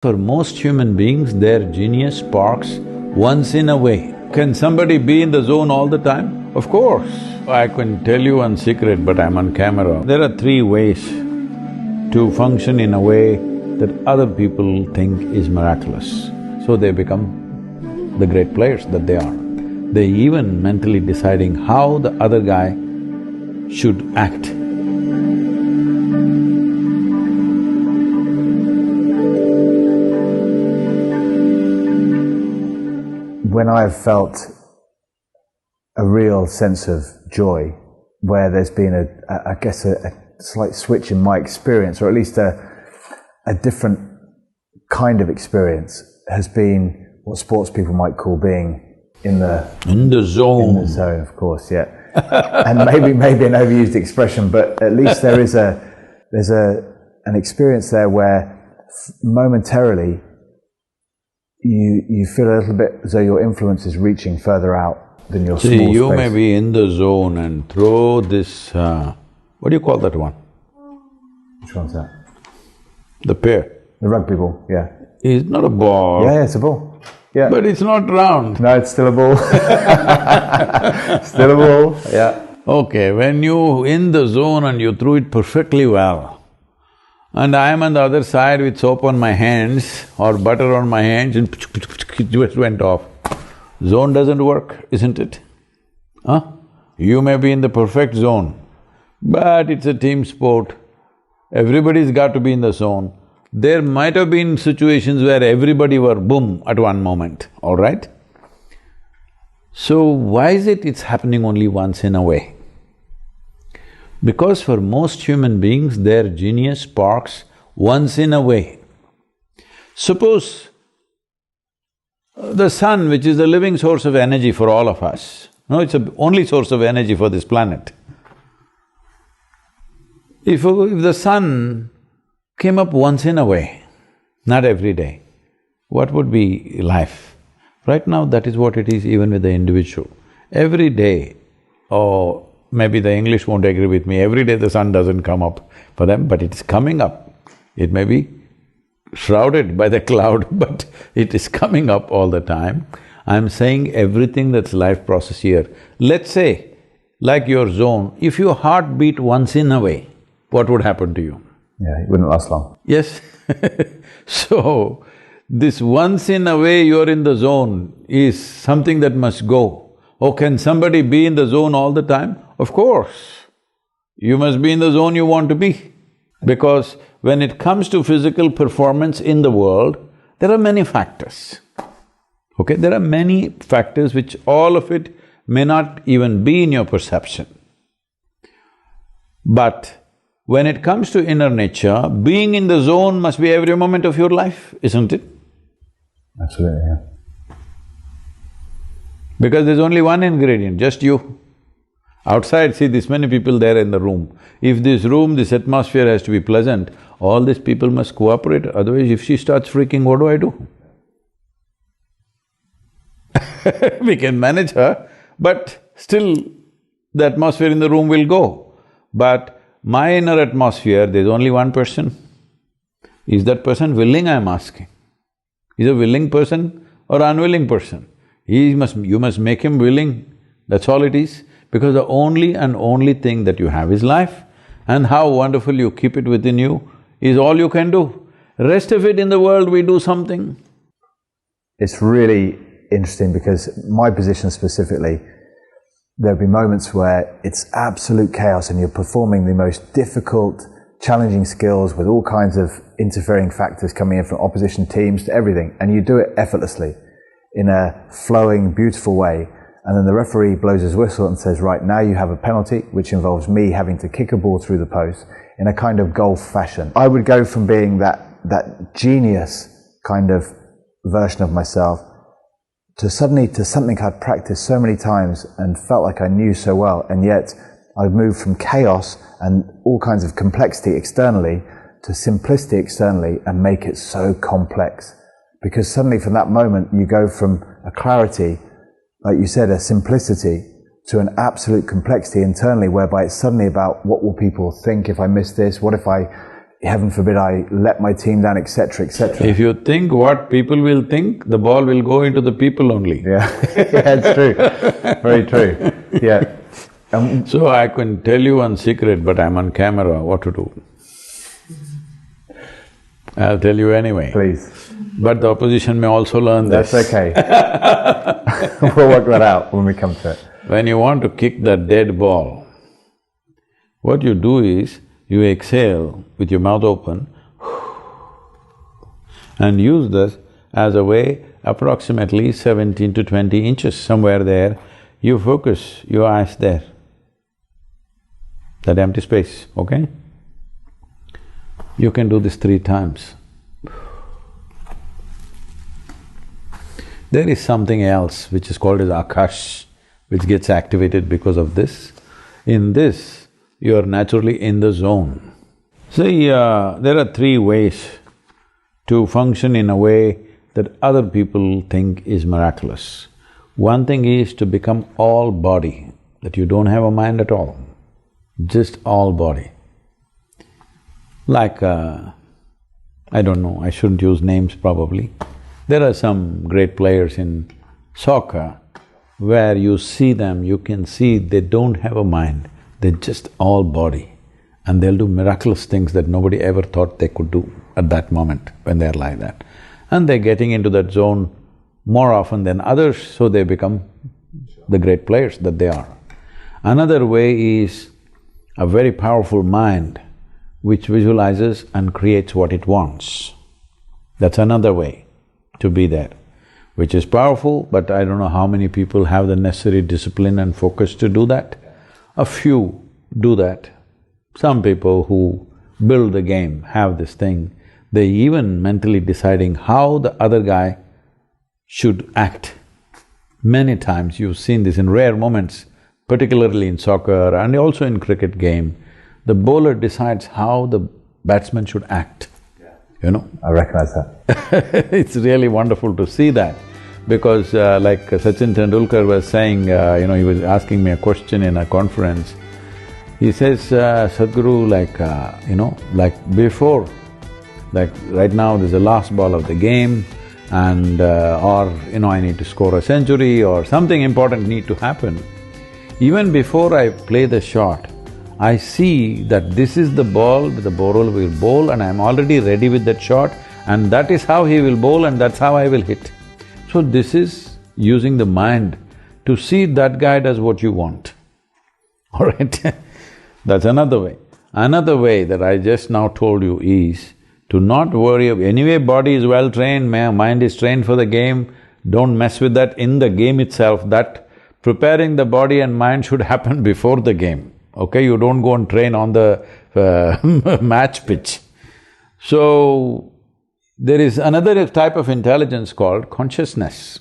For most human beings, their genius sparks once in a way. Can somebody be in the zone all the time? Of course. I can tell you one secret, but I'm on camera. There are three ways to function in a way that other people think is miraculous. So they become the great players that they are. They even mentally deciding how the other guy should act. When I've felt a real sense of joy, where there's been I guess a slight switch in my experience, or at least a different kind of experience, has been what sports people might call being in the zone. In the zone, of course, yeah. And maybe an overused expression, but at least there's an experience there where momentarily you feel a little bit as though your influence is reaching further out than your small space. See, you may be in the zone and throw this… what do you call that one? Which one's that? The pear. The rugby ball, yeah. It's not a ball. Yeah, it's a ball. Yeah. But it's not round. No, it's still a ball. Still a ball, yeah. Okay, when you in the zone and you threw it perfectly well, and I am on the other side with soap on my hands or butter on my hands and it just went off. Zone doesn't work, isn't it? Huh? You may be in the perfect zone, but it's a team sport. Everybody's got to be in the zone. There might have been situations where everybody were boom at one moment, all right? So why is it it's happening only once in a way? Because for most human beings, their genius sparks once in a way. Suppose the sun, which is the living source of energy for all of us, no, it's the only source of energy for this planet. If the sun came up once in a way, not every day, what would be life? Right now, that is what it is even with the individual. Every day, maybe the English won't agree with me, every day the sun doesn't come up for them, but it's coming up. It may be shrouded by the cloud, but it is coming up all the time. I'm saying everything that's life process here. Let's say, like your zone, if your heart beat once in a way, what would happen to you? Yeah, it wouldn't last long. Yes. So, this once in a way you're in the zone is something that must go. Oh, can somebody be in the zone all the time? Of course. You must be in the zone you want to be. Because when it comes to physical performance in the world, there are many factors. Okay? There are many factors which all of it may not even be in your perception. But when it comes to inner nature, being in the zone must be every moment of your life, isn't it? Absolutely, yeah. Because there's only one ingredient, just you. Outside, see this many people there in the room. If this room, this atmosphere has to be pleasant, all these people must cooperate, otherwise if she starts freaking, what do I do? We can manage her, but still the atmosphere in the room will go. But my inner atmosphere, there's only one person. Is that person willing, I'm asking? Is a willing person or unwilling person? You must make him willing, that's all it is. Because the only and only thing that you have is life, and how wonderful you keep it within you is all you can do. Rest of it in the world, we do something. It's really interesting because my position specifically, there'll be moments where it's absolute chaos and you're performing the most difficult, challenging skills with all kinds of interfering factors coming in from opposition teams to everything, and you do it effortlessly in a flowing, beautiful way. And then the referee blows his whistle and says, right, now you have a penalty, which involves me having to kick a ball through the post in a kind of golf fashion. I would go from being that genius kind of version of myself to suddenly to something I'd practiced so many times and felt like I knew so well, and yet I'd moved from chaos and all kinds of complexity externally to simplicity externally and make it so complex. Because suddenly from that moment you go from a clarity, like you said, a simplicity, to an absolute complexity internally, whereby it's suddenly about what will people think if I miss this, what if I heaven forbid I let my team down, etc., etc. If you think what people will think, the ball will go into the people only. Yeah, yeah, it's true. Very true. Yeah. So I can tell you one secret, but I'm on camera, what to do. I'll tell you anyway. Please. But the opposition may also learn this. That's okay. We'll work that out when we come to it. When you want to kick that dead ball, what you do is, you exhale with your mouth open and use this as a way approximately 17 to 20 inches, somewhere there, you focus your eyes there, that empty space, okay? You can do this 3 times. There is something else which is called as Akash, which gets activated because of this. In this, you are naturally in the zone. See, there are 3 ways to function in a way that other people think is miraculous. One thing is to become all body, that you don't have a mind at all, just all body. Like, I don't know, I shouldn't use names probably. There are some great players in soccer where you see them, you can see they don't have a mind, they're just all body. And they'll do miraculous things that nobody ever thought they could do at that moment when they're like that. And they're getting into that zone more often than others, so they become the great players that they are. Another way is a very powerful mind which visualizes and creates what it wants. That's another way to be there, which is powerful, but I don't know how many people have the necessary discipline and focus to do that. A few do that. Some people who build the game have this thing. They even mentally deciding how the other guy should act. Many times you've seen this in rare moments, particularly in soccer and also in cricket game. The bowler decides how the batsman should act, you know? I recognize that. It's really wonderful to see that, because like Sachin Tendulkar was saying, he was asking me a question in a conference. He says, Sadhguru, like before, like right now there's the last ball of the game and I need to score a century or something important need to happen. Even before I play the shot, I see that this is the ball the bowler will bowl and I'm already ready with that shot and that is how he will bowl and that's how I will hit. So this is using the mind to see that guy does what you want, all right? That's another way. Another way that I just now told you is to not worry anyway body is well trained, mind is trained for the game, don't mess with that in the game itself, that preparing the body and mind should happen before the game, okay? You don't go and train on the match pitch. So, there is another type of intelligence called consciousness.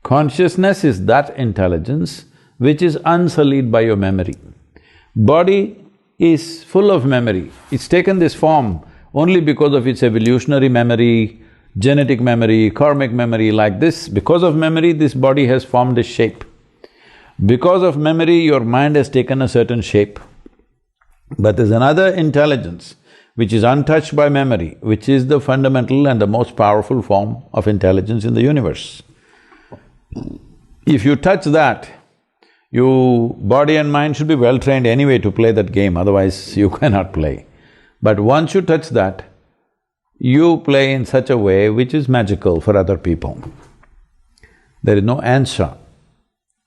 Consciousness is that intelligence which is unsullied by your memory. Body is full of memory, it's taken this form only because of its evolutionary memory, genetic memory, karmic memory, like this. Because of memory, this body has formed a shape. Because of memory, your mind has taken a certain shape. But there's another intelligence which is untouched by memory, which is the fundamental and the most powerful form of intelligence in the universe. If you touch that, your body and mind should be well trained anyway to play that game, otherwise you cannot play. But once you touch that, you play in such a way which is magical for other people. There is no answer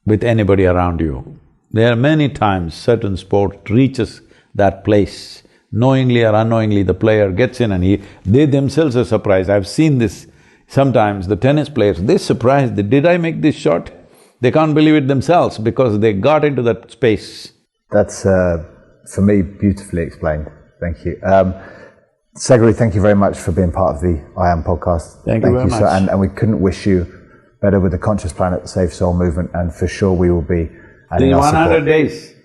with anybody around you. There are many times certain sport reaches that place, knowingly or unknowingly the player gets in and they themselves are surprised. I've seen this sometimes, the tennis players, they're surprised, did I make this shot? They can't believe it themselves because they got into that space. That's, for me, beautifully explained. Thank you. Sadhguru, thank you very much for being part of the I Am podcast. Thank you very much. And we couldn't wish you better with the Conscious Planet Safe Soul movement, and for sure we will be adding the our 100 support. days.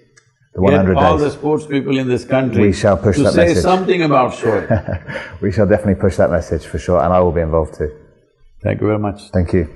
The 100 Get all days. the sports people in this country We shall push to that say message. something about showing. We shall definitely push that message for sure, and I will be involved too. Thank you very much. Thank you.